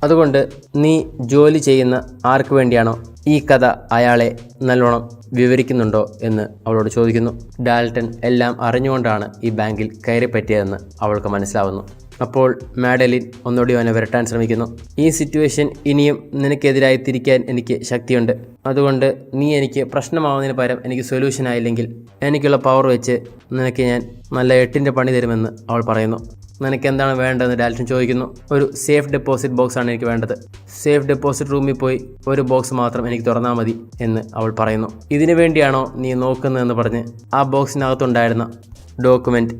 അതുകൊണ്ട് നീ ജോലി ചെയ്യുന്ന ആർക്ക് വേണ്ടിയാണോ ഈ കഥ അയാളെ നല്ലോണം വിവരിക്കുന്നുണ്ടോ എന്ന് അവളോട് ചോദിക്കുന്നു. ഡാൽട്ടൺ എല്ലാം അറിഞ്ഞുകൊണ്ടാണ് ഈ ബാങ്കിൽ കയറി പറ്റിയതെന്ന് അവൾക്ക് മനസ്സിലാവുന്നു. അപ്പോൾ മാഡലിൻ ഒന്നുകൂടി അവനെ വിരട്ടാൻ ശ്രമിക്കുന്നു. ഈ സിറ്റുവേഷൻ ഇനിയും നിനക്കെതിരായി തിരിക്കാൻ എനിക്ക് ശക്തിയുണ്ട്. അതുകൊണ്ട് നീ എനിക്ക് പ്രശ്നമാവുന്നതിന് പകരം എനിക്ക് സൊല്യൂഷൻ ആയില്ലെങ്കിൽ എനിക്കുള്ള പവർ വെച്ച് നിനക്ക് ഞാൻ നല്ല 8ന്റെ പണി തരുമെന്ന് അവൾ പറയുന്നു. നിനക്ക് എന്താണ് വേണ്ടതെന്ന് ഡാൽട്ടൺ ചോദിക്കുന്നു. ഒരു സേഫ് ഡെപ്പോസിറ്റ് ബോക്സ് ആണ് എനിക്ക് വേണ്ടത്. സേഫ് ഡെപ്പോസിറ്റ് റൂമിൽ പോയി ഒരു ബോക്സ് മാത്രം എനിക്ക് തുറന്നാൽ മതി എന്ന് അവൾ പറയുന്നു. ഇതിനു വേണ്ടിയാണോ നീ നോക്കുന്നതെന്ന് പറഞ്ഞ് ആ ബോക്സിനകത്തുണ്ടായിരുന്ന ഡോക്യുമെൻറ്റ്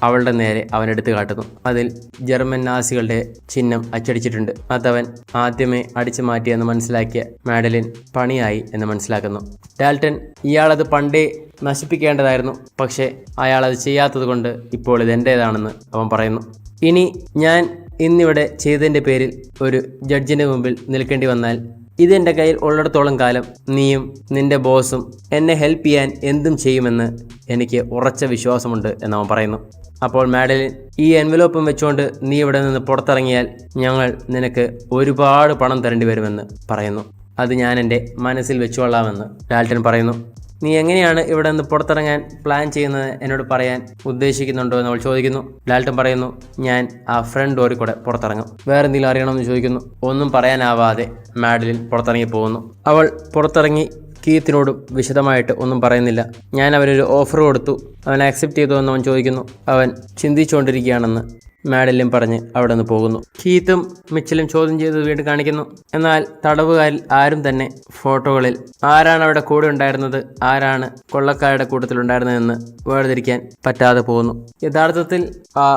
അവളുടെ നേരെ അവനെടുത്ത് കാട്ടുന്നു. അതിൽ ജർമ്മൻ നാസികളുടെ ചിഹ്നം അച്ചടിച്ചിട്ടുണ്ട്. അതവൻ ആദ്യമേ അടിച്ചു മാറ്റിയെന്ന് മനസ്സിലാക്കിയ മാഡലിൻ പണിയായി എന്ന് മനസ്സിലാക്കുന്നു. ഡാൽട്ടൺ ഇയാളത് പണ്ടേ നശിപ്പിക്കേണ്ടതായിരുന്നു, പക്ഷേ അയാളത് ചെയ്യാത്തത് കൊണ്ട് ഇപ്പോൾ ഇതെൻ്റേതാണെന്ന് അവൻ പറയുന്നു. ഇനി ഞാൻ ഇന്നിവിടെ ചെയ്തതിൻ്റെ പേരിൽ ഒരു ജഡ്ജിൻ്റെ മുമ്പിൽ നിൽക്കേണ്ടി വന്നാൽ ഇതെൻ്റെ കയ്യിൽ ഉള്ളിടത്തോളം കാലം നീയും നിൻ്റെ ബോസും എന്നെ ഹെൽപ്പ് ചെയ്യാൻ എന്തും ചെയ്യുമെന്ന് എനിക്ക് ഉറച്ച വിശ്വാസമുണ്ട് എന്നവൻ പറയുന്നു. അപ്പോൾ മാഡലിൻ ഈ എൻവലോപ്പും വെച്ചുകൊണ്ട് നീ ഇവിടെ നിന്ന് പുറത്തിറങ്ങിയാൽ ഞങ്ങൾ നിനക്ക് ഒരുപാട് പണം തരേണ്ടി വരുമെന്ന് പറയുന്നു. അത് ഞാൻ എൻ്റെ മനസ്സിൽ വെച്ചുകൊള്ളാമെന്ന് ഡാൽട്ടൺ പറയുന്നു. നീ എങ്ങനെയാണ് ഇവിടെ നിന്ന് പുറത്തിറങ്ങാൻ പ്ലാൻ ചെയ്യുന്നത് എന്നോട് പറയാൻ ഉദ്ദേശിക്കുന്നുണ്ടോ എന്ന് അവൾ ചോദിക്കുന്നു. ഡാൽട്ടൺ പറയുന്നു, ഞാൻ ആ ഫ്രണ്ട് ഡോറിൽ കൂടെ പുറത്തിറങ്ങും. വേറെ എന്തെങ്കിലും അറിയണമെന്ന് ചോദിക്കുന്നു. ഒന്നും പറയാനാവാതെ മാഡലിൻ പുറത്തിറങ്ങി പോകുന്നു. അവൾ പുറത്തിറങ്ങി കീത്തിനോടും വിശദമായിട്ട് ഒന്നും പറയുന്നില്ല. ഞാൻ അവനൊരു ഓഫർ കൊടുത്തു, അവൻ ആക്സെപ്റ്റ് ചെയ്തു എന്ന് അവൻ ചോദിക്കുന്നു. അവൻ ചിന്തിച്ചുകൊണ്ടിരിക്കുകയാണെന്ന് മാഡലിൻ പറഞ്ഞ് അവിടെ നിന്ന് പോകുന്നു. കീത്തും മിച്ചലും ചോദ്യം ചെയ്ത് വീണ്ടും കാണിക്കുന്നു. എന്നാൽ തടവുകാരിൽ ആരും തന്നെ ഫോട്ടോകളിൽ ആരാണ് അവിടെ കൂടെ ഉണ്ടായിരുന്നത്, ആരാണ് കൊള്ളക്കാരുടെ കൂട്ടത്തിലുണ്ടായിരുന്നതെന്ന് വേർതിരിക്കാൻ പറ്റാതെ പോകുന്നു. യഥാർത്ഥത്തിൽ ആ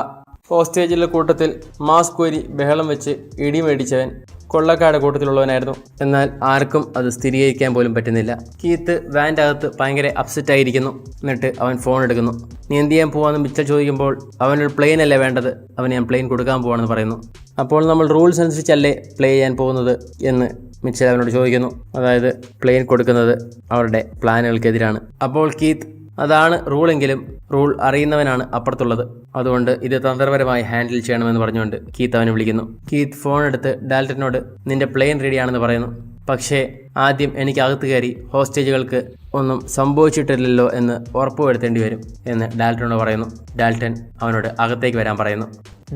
ഹോസ്റ്റേജിലെ കൂട്ടത്തിൽ മാസ്ക് ഊരി ബഹളം വെച്ച് ഇടിമേടിച്ചവൻ കൊള്ളക്കാരുടെ കൂട്ടത്തിലുള്ളവനായിരുന്നു. എന്നാൽ ആർക്കും അത് സ്ഥിരീകരിക്കാൻ പോലും പറ്റുന്നില്ല. കീത്ത് വാൻ്റെ അകത്ത് ഭയങ്കര അപ്സെറ്റ് ആയിരിക്കുന്നു. എന്നിട്ട് അവൻ ഫോൺ എടുക്കുന്നു. നീ എന്ത് ചെയ്യാൻ പോവാന്ന് മിച്ചൽ ചോദിക്കുമ്പോൾ അവനൊരു പ്ലെയിൻ അല്ലേ വേണ്ടത്, അവന് ഞാൻ പ്ലെയിൻ കൊടുക്കാൻ പോവാണെന്ന് പറയുന്നു. അപ്പോൾ നമ്മൾ റൂൾസ് അനുസരിച്ചല്ലേ പ്ലേ ചെയ്യാൻ പോകുന്നത് എന്ന് മിച്ചൽ അവനോട് ചോദിക്കുന്നു. അതായത് പ്ലെയിൻ കൊടുക്കുന്നത് അവരുടെ പ്ലാനുകൾക്കെതിരാണ്. അപ്പോൾ കീത്ത് അതാണ് റൂളെങ്കിലും റൂൾ അറിയുന്നവനാണ് അപ്പുറത്തുള്ളത്, അതുകൊണ്ട് ഇത് തന്ത്രപരമായി ഹാൻഡിൽ ചെയ്യണമെന്ന് പറഞ്ഞുകൊണ്ട് കീത്ത് അവനെ വിളിക്കുന്നു. കീത്ത് ഫോൺ എടുത്ത് ഡാൽട്ടനോട് നിന്റെ പ്ലെയിൻ റെഡിയാണെന്ന് പറയുന്നു. പക്ഷേ ആദ്യം എനിക്ക് അകത്ത് കയറി ഹോസ്റ്റേജുകൾക്ക് ഒന്നും സംഭവിച്ചിട്ടില്ലല്ലോ എന്ന് ഉറപ്പുവരുത്തേണ്ടി വരും എന്ന് ഡാൽട്ടനോട് പറയുന്നു. ഡാൽട്ടൻ അവനോട് അകത്തേക്ക് വരാൻ പറയുന്നു.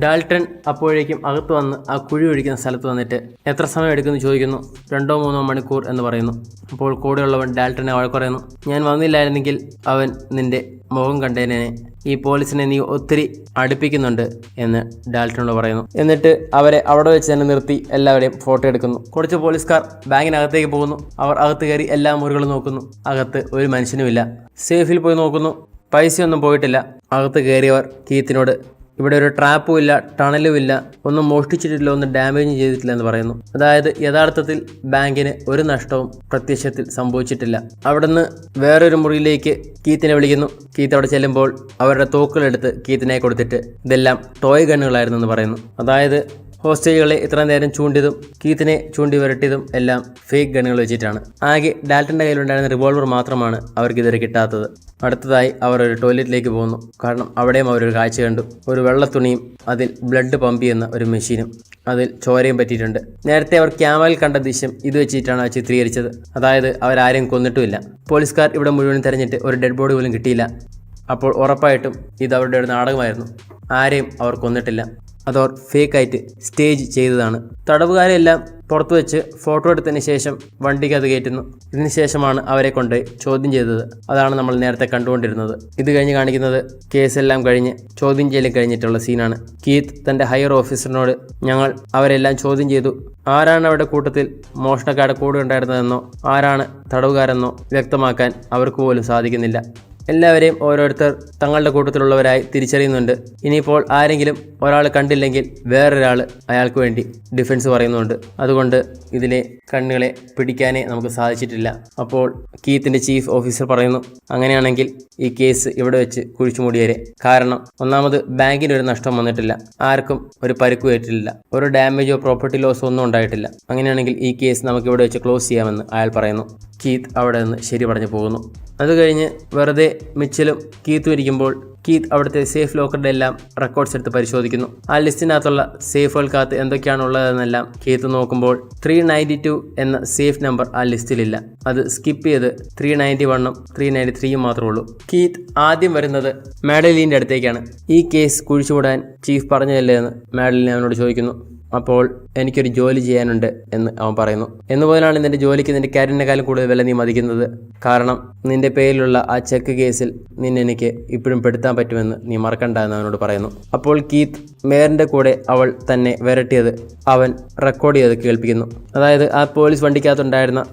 ഡാൽട്ടൺ അപ്പോഴേക്കും അകത്ത് വന്ന് ആ കുഴി ഒഴിക്കുന്ന സ്ഥലത്ത് വന്നിട്ട് എത്ര സമയം എടുക്കുമെന്ന് ചോദിക്കുന്നു. 2-3 മണിക്കൂർ എന്ന് പറയുന്നു. അപ്പോൾ കൂടെയുള്ളവൻ ഡാൽട്ടനെ വഴക്കുറയുന്നു. ഞാൻ വന്നില്ലായിരുന്നെങ്കിൽ അവൻ നിന്റെ മുഖം കണ്ടേനെ, ഈ പോലീസിനെ നീ ഒത്തിരി അടുപ്പിക്കുന്നുണ്ട് എന്ന് ഡാൽട്ടനോട് പറയുന്നു. എന്നിട്ട് അവരെ അവിടെ വെച്ച് തന്നെ നിർത്തി എല്ലാവരെയും ഫോട്ടോ എടുക്കുന്നു. കുറച്ച് പോലീസുകാർ ബാങ്കിനകത്തേക്ക് പോകുന്നു. അവർ അകത്ത് കയറി എല്ലാ മുറികളും നോക്കുന്നു. അകത്ത് ഒരു മനുഷ്യനുമില്ല. സേഫിൽ പോയി നോക്കുന്നു, പൈസയൊന്നും പോയിട്ടില്ല. അകത്ത് കയറിയവർ കീത്തിനോട് ഇവിടെ ഒരു ട്രാപ്പും ഇല്ല, ടണലും ഇല്ല, ഒന്നും മോഷ്ടിച്ചിട്ടില്ല, ഒന്നും ഡാമേജും ചെയ്തിട്ടില്ല എന്ന് പറയുന്നു. അതായത് യഥാർത്ഥത്തിൽ ബാങ്കിന് ഒരു നഷ്ടവും പ്രത്യക്ഷത്തിൽ സംഭവിച്ചിട്ടില്ല. അവിടുന്ന് വേറൊരു മുറിയിലേക്ക് കീത്തിനെ വിളിക്കുന്നു. കീത്ത് അവിടെ ചെല്ലുമ്പോൾ അവരുടെ തോക്കുകളെടുത്ത് കീത്തിനെ കൊടുത്തിട്ട് ഇതെല്ലാം ടോയ് ഗണ്ണുകളായിരുന്നു എന്ന് പറയുന്നു. അതായത് ഹോസ്റ്റേജുകളെ ഇത്ര നേരം ചൂണ്ടിയതും കീത്തിനെ ചൂണ്ടി വരട്ടിയതും എല്ലാം ഫേക്ക് ഗണ്ണുകൾ വെച്ചിട്ടാണ്. ആകെ ഡാൽട്ടൻ്റെ കയ്യിലുണ്ടായിരുന്ന റിവോൾവർ മാത്രമാണ് അവർക്ക് ഇതുവരെ കിട്ടാത്തത്. അടുത്തതായി അവർ ഒരു ടോയ്ലറ്റിലേക്ക് പോകുന്നു. കാരണം അവിടെയും അവരൊരു കാഴ്ച കണ്ടു. ഒരു വെള്ളത്തുണിയും അതിൽ ബ്ലഡ് പമ്പ് ചെയ്യുന്ന ഒരു മെഷീനും അതിൽ ചോരയും പറ്റിയിട്ടുണ്ട്. നേരത്തെ അവർ ക്യാമറയിൽ കണ്ട ദൃശ്യം ഇത് വെച്ചിട്ടാണ് ചിത്രീകരിച്ചത്. അതായത് അവരാരെയും കൊന്നിട്ടുമില്ല. പോലീസുകാർ ഇവിടെ മുഴുവൻ തെരഞ്ഞിട്ട് ഒരു ഡെഡ് ബോഡി പോലും കിട്ടിയില്ല. അപ്പോൾ ഉറപ്പായിട്ടും ഇത് അവരുടെ ഒരു നാടകമായിരുന്നു. ആരെയും അവർ കൊന്നിട്ടില്ല. അതവർ ഫേക്കായിട്ട് സ്റ്റേജ് ചെയ്തതാണ്. തടവുകാരെല്ലാം പുറത്തു വെച്ച് ഫോട്ടോ എടുത്തതിന് ശേഷം വണ്ടിക്ക് അത് കയറ്റുന്നു. ഇതിന് ശേഷമാണ് അവരെ കൊണ്ട് ചോദ്യം ചെയ്തത്. അതാണ് നമ്മൾ നേരത്തെ കണ്ടുകൊണ്ടിരുന്നത്. ഇത് കഴിഞ്ഞ് കാണിക്കുന്നത് കേസെല്ലാം കഴിഞ്ഞ് ചോദ്യം ചെയ്യലും കഴിഞ്ഞിട്ടുള്ള സീനാണ്. കീത്ത് തൻ്റെ ഹയർ ഓഫീസറിനോട് ഞങ്ങൾ അവരെല്ലാം ചോദ്യം ചെയ്തു, ആരാണ് അവരുടെ കൂട്ടത്തിൽ മോഷണക്കാരുടെ കൂടെ ഉണ്ടായിരുന്നതെന്നോ ആരാണ് തടവുകാരെന്നോ വ്യക്തമാക്കാൻ അവർക്ക് പോലും സാധിക്കുന്നില്ല. എല്ലാവരെയും ഓരോരുത്തർ തങ്ങളുടെ കൂട്ടത്തിലുള്ളവരായി തിരിച്ചറിയുന്നുണ്ട്. ഇനിയിപ്പോൾ ആരെങ്കിലും ഒരാൾ കണ്ടില്ലെങ്കിൽ വേറൊരാൾ അയാൾക്ക് വേണ്ടി ഡിഫൻസ് പറയുന്നുണ്ട്. അതുകൊണ്ട് ഇതിലെ കണ്ണുകളെ പിടിക്കാനേ നമുക്ക് സാധിച്ചിട്ടില്ല. അപ്പോൾ കീത്തിൻ്റെ ചീഫ് ഓഫീസർ പറയുന്നു, അങ്ങനെയാണെങ്കിൽ ഈ കേസ് ഇവിടെ വെച്ച് കുഴിച്ചു മൂടിയേരെ. കാരണം ഒന്നാമത് ബാങ്കിന് ഒരു നഷ്ടം വന്നിട്ടില്ല, ആർക്കും ഒരു പരിക്കു ഏറ്റിട്ടില്ല, ഒരു ഡാമേജോ പ്രോപ്പർട്ടി ലോസോ ഒന്നും ഉണ്ടായിട്ടില്ല. അങ്ങനെയാണെങ്കിൽ ഈ കേസ് നമുക്ക് ഇവിടെ വെച്ച് ക്ലോസ് ചെയ്യാമെന്ന് അയാൾ പറയുന്നു. കീത്ത് അവിടെ നിന്ന് ശരി പറഞ്ഞു പോകുന്നു. അത് കഴിഞ്ഞ് വെറുതെ മിച്ചലും കീത്തും ഇരിക്കുമ്പോൾ കീത്ത് അവിടുത്തെ സേഫ് ലോക്കറിന്റെ എല്ലാം റെക്കോർഡ്സ് എടുത്ത് പരിശോധിക്കുന്നു. ആ ലിസ്റ്റിനകത്തുള്ള സേഫുകൾക്കകത്ത് എന്തൊക്കെയാണ് ഉള്ളതെന്നെല്ലാം കീത്ത് നോക്കുമ്പോൾ 392 എന്ന സേഫ് നമ്പർ ആ ലിസ്റ്റിലില്ല. അത് സ്കിപ്പ് ചെയ്ത് 391ഉം 393യും മാത്രമേ ഉള്ളൂ. കീത്ത് ആദ്യം വരുന്നത് മാഡലീൻ്റെ അടുത്തേക്കാണ്. ഈ കേസ് കുഴിച്ചുകൂടാൻ ചീഫ് പറഞ്ഞതല്ലേ എന്ന് മാഡലീൻ അവനോട് ചോദിക്കുന്നു. അപ്പോൾ എനിക്കൊരു ജോലി ചെയ്യാനുണ്ട് എന്ന് അവൻ പറയുന്നു. എന്നുപോലാണ് നിന്റെ ജോലിക്ക് നിന്റെ കരിയറിനെക്കാളും കൂടുതൽ വില നീ മതിക്കുന്നത്. കാരണം നിന്റെ പേരിലുള്ള ആ ചെക്ക് കേസിൽ നിന്നെ എനിക്ക് ഇപ്പോഴും പെടുത്താൻ പറ്റുമെന്ന് നീ മറക്കണ്ട എന്ന് അവനോട് പറയുന്നു. അപ്പോൾ കീത്ത് മേയറിന്റെ കൂടെ അവൾ തന്നെ വിരട്ടിയത് അവൻ റെക്കോർഡ് ചെയ്ത് കേൾപ്പിക്കുന്നു. അതായത് ആ പോലീസ് വണ്ടിക്കകത്തുണ്ടായിരുന്ന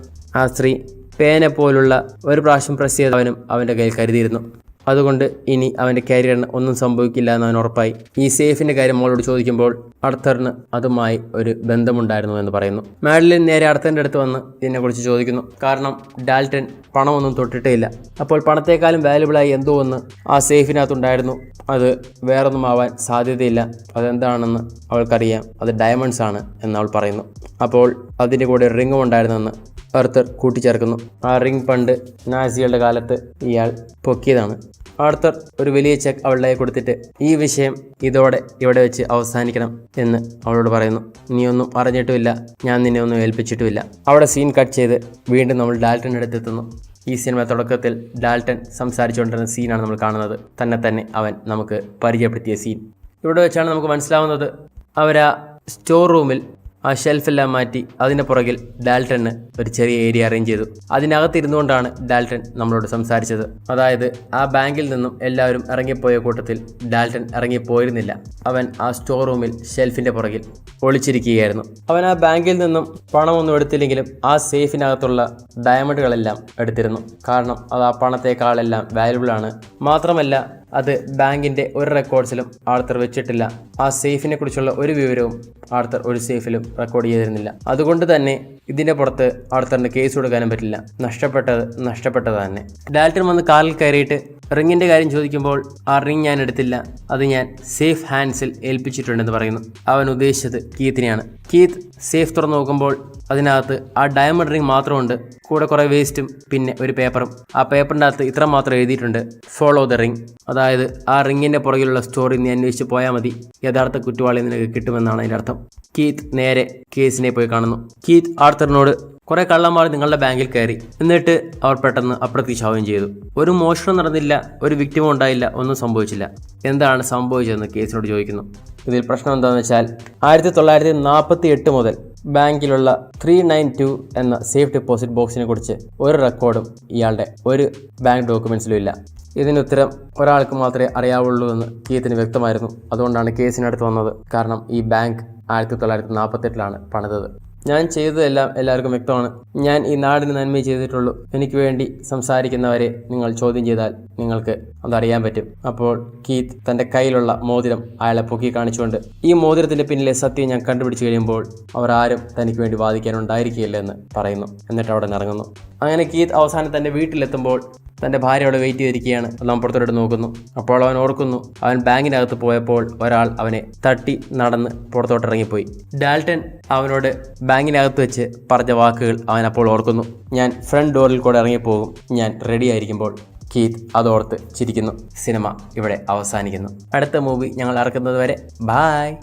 ആ സ്ത്രീ പേനെ പോലുള്ള ഒരു പ്രാവശ്യം പ്രസ് ചെയ്തവനും അവൻ്റെ കയ്യിൽ കരുതിയിരുന്നു. അതുകൊണ്ട് ഇനി അവൻ്റെ കരിയറിന് ഒന്നും സംഭവിക്കില്ല എന്ന് അവൻ ഉറപ്പായി. ഈ സേഫിൻ്റെ കാര്യം മോളോട് ചോദിക്കുമ്പോൾ അർത്തറിന് അതുമായി ഒരു ബന്ധമുണ്ടായിരുന്നു എന്ന് പറയുന്നു. മാഡലിൻ നേരെ അർത്തറിൻ്റെ അടുത്ത് വന്ന് ഇതിനെക്കുറിച്ച് ചോദിക്കുന്നു. കാരണം ഡാൽട്ടൺ പണമൊന്നും തൊട്ടിട്ടേ ഇല്ല. അപ്പോൾ പണത്തെക്കാളും വാല്യുബിളായി എന്തോ ഒന്ന് ആ സേഫിനകത്തുണ്ടായിരുന്നു. അത് വേറൊന്നും ആവാൻ സാധ്യതയില്ല. അതെന്താണെന്ന് അവൾക്കറിയാം. അത് ഡയമണ്ട്സ് ആണ് എന്ന് അവൾ പറയുന്നു. അപ്പോൾ അതിൻ്റെ കൂടെ റിങ്ങും ഉണ്ടായിരുന്നെന്ന് ആർത്തർ കൂട്ടിച്ചേർക്കുന്നു. ആ റിംഗ് പണ്ട് നാസികളുടെ കാലത്ത് ഇയാൾ പൊക്കിയതാണ്. ആർത്തർ ഒരു വലിയ ചെക്ക് അവളുടെ കൊടുത്തിട്ട് ഈ വിഷയം ഇതോടെ ഇവിടെ വെച്ച് അവസാനിക്കണം എന്ന് അവളോട് പറയുന്നു. നീയൊന്നും അറിഞ്ഞിട്ടുമില്ല, ഞാൻ നിന്നെ ഒന്നും ഏൽപ്പിച്ചിട്ടുമില്ല. അവിടെ സീൻ കട്ട് ചെയ്ത് വീണ്ടും നമ്മൾ ഡാൽട്ടൻ്റെ അടുത്തെത്തുന്നു. ഈ സിനിമ തുടക്കത്തിൽ ഡാൽട്ടൺ സംസാരിച്ചുകൊണ്ടിരുന്ന സീനാണ് നമ്മൾ കാണുന്നത്. തന്നെ അവൻ നമുക്ക് പരിചയപ്പെടുത്തിയ സീൻ. ഇവിടെ വെച്ചാണ് നമുക്ക് മനസ്സിലാവുന്നത് അവരാ സ്റ്റോർ റൂമിൽ ആ ഷെൽഫെല്ലാം മാറ്റി അതിൻ്റെ പുറകിൽ ഡാൽട്ടന് ഒരു ചെറിയ ഏരിയ അറേഞ്ച് ചെയ്തു. അതിനകത്തിരുന്നുകൊണ്ടാണ് ഡാൽട്ടൺ നമ്മളോട് സംസാരിച്ചത്. അതായത് ആ ബാങ്കിൽ നിന്നും എല്ലാവരും ഇറങ്ങിപ്പോയ കൂട്ടത്തിൽ ഡാൽട്ടൺ ഇറങ്ങിപ്പോയിരുന്നില്ല. അവൻ ആ സ്റ്റോർ റൂമിൽ ഷെൽഫിൻ്റെ പുറകിൽ ഒളിച്ചിരിക്കുകയായിരുന്നു. അവൻ ആ ബാങ്കിൽ നിന്നും പണമൊന്നും എടുത്തില്ലെങ്കിലും ആ സേഫിനകത്തുള്ള ഡയമണ്ടുകളെല്ലാം എടുത്തിരുന്നു. കാരണം അത് ആ പണത്തേക്കാളെല്ലാം വാല്യുബിളാണ്. മാത്രമല്ല അത് ബാങ്കിൻ്റെ ഒരു റെക്കോർഡ്സിലും ആർത്തർ വെച്ചിട്ടില്ല. ആ സേഫിനെ കുറിച്ചുള്ള ഒരു വിവരവും ആർത്തർ ഒരു സേഫിലും റെക്കോർഡ് ചെയ്തിരുന്നില്ല. അതുകൊണ്ട് തന്നെ ഇതിൻ്റെ പുറത്ത് ആർത്തറിന് കേസ് കൊടുക്കാനും പറ്റില്ല. നഷ്ടപ്പെട്ടത് തന്നെ. ഡാൽട്ടൺ വന്ന് കാറിൽ കയറിയിട്ട് റിങ്ങിൻ്റെ കാര്യം ചോദിക്കുമ്പോൾ ആ റിങ് ഞാൻ എടുത്തില്ല, അത് ഞാൻ സേഫ് ഹാൻഡ്സിൽ ഏൽപ്പിച്ചിട്ടുണ്ടെന്ന് പറയുന്നു. അവൻ ഉദ്ദേശിച്ചത് കീത്തിനെയാണ്. കീത്ത് സേഫ് തുറന്നു നോക്കുമ്പോൾ അതിനകത്ത് ആ ഡയമണ്ട് റിങ് മാത്രമുണ്ട്. കൂടെ കുറേ വേസ്റ്റും പിന്നെ ഒരു പേപ്പറും. ആ പേപ്പറിൻ്റെ അകത്ത് ഇത്ര മാത്രം എഴുതിയിട്ടുണ്ട്: ഫോളോ ദ റിങ്. അതായത് ആ റിങ്ങിൻ്റെ പുറകിലുള്ള സ്റ്റോറി നീ അന്വേഷിച്ച് പോയാൽ മതി, യഥാർത്ഥ കുറ്റവാളി നിനക്ക് കിട്ടുമെന്നാണ് അതിൻ്റെ അർത്ഥം. കീത്ത് നേരെ കേസിനെ പോയി കാണുന്നു. കീത്ത് ആർത്തറിനോട് കുറെ കള്ളന്മാർ നിങ്ങളുടെ ബാങ്കിൽ കയറി, എന്നിട്ട് അവർ പെട്ടെന്ന് അപ്രത്യക്ഷമാവുകയും ചെയ്തു. ഒരു മോഷണം നടന്നില്ല, ഒരു വിക്ടിമും ഉണ്ടായില്ല, ഒന്നും സംഭവിച്ചില്ല. എന്താണ് സംഭവിച്ചതെന്ന് കേസിനോട് ചോദിക്കുന്നു. ഇതിൽ പ്രശ്നം എന്താണെന്ന് വെച്ചാൽ 1948 മുതൽ ബാങ്കിലുള്ള 392 എന്ന സേഫ് ഡെപ്പോസിറ്റ് ബോക്സിനെ കുറിച്ച് ഒരു റെക്കോർഡും ഇയാളുടെ ഒരു ബാങ്ക് ഡോക്യുമെന്റ്സിലും ഇല്ല. ഇതിന് ഉത്തരം ഒരാൾക്ക് മാത്രമേ അറിയാവുള്ളൂ എന്ന് കീത്തിന് വ്യക്തമായിരുന്നു. അതുകൊണ്ടാണ് കേസിനടുത്ത് വന്നത്. കാരണം ഈ ബാങ്ക് 1948 പണിതത്. ഞാൻ ചെയ്തതെല്ലാം എല്ലാവർക്കും വ്യക്തമാണ്. ഞാൻ ഈ നാടിന് നന്മ ചെയ്തിട്ടുള്ളൂ. എനിക്ക് വേണ്ടി സംസാരിക്കുന്നവരെ നിങ്ങൾ ചോദ്യം ചെയ്താൽ നിങ്ങൾക്ക് അതറിയാൻ പറ്റും. അപ്പോൾ കീത്ത് തൻ്റെ കയ്യിലുള്ള മോതിരം അയാളെ പൊക്കി കാണിച്ചുകൊണ്ട്, ഈ മോതിരത്തിൻ്റെ പിന്നിലെ സത്യം ഞാൻ കണ്ടുപിടിച്ച് കഴിയുമ്പോൾ അവർ ആരും തനിക്ക് വേണ്ടി വാദിക്കാനുണ്ടായിരിക്കില്ല എന്ന് പറയുന്നു. എന്നിട്ട് അവിടെ നിന്ന് ഇറങ്ങുന്നു. അങ്ങനെ കീത്ത് അവസാനം തൻ്റെ വീട്ടിലെത്തുമ്പോൾ തൻ്റെ ഭാര്യ അവിടെ വെയിറ്റ് ചെയ്തിരിക്കുകയാണ്. എല്ലാം പുറത്തോട്ട് നോക്കുന്നു. അപ്പോൾ അവൻ ഓർക്കുന്നു, അവൻ ബാങ്കിനകത്ത് പോയപ്പോൾ ഒരാൾ അവനെ തട്ടി നടന്ന് പുറത്തോട്ട് ഇറങ്ങിപ്പോയി. ഡാൽട്ടൺ അവനോട് ബാങ്കിനകത്ത് വെച്ച് പറഞ്ഞ വാക്കുകൾ അവൻ അപ്പോൾ ഓർക്കുന്നു. ഞാൻ ഫ്രണ്ട് ഡോറിൽ കൂടെ ഇറങ്ങിപ്പോകും, ഞാൻ റെഡി ആയിരിക്കുമ്പോൾ. കീത്ത് അതോർത്ത് ചിരിക്കുന്നു. സിനിമ ഇവിടെ അവസാനിക്കുന്നു. അടുത്ത മൂവി ഞങ്ങൾ ഇറക്കുന്നത് വരെ ബായ്.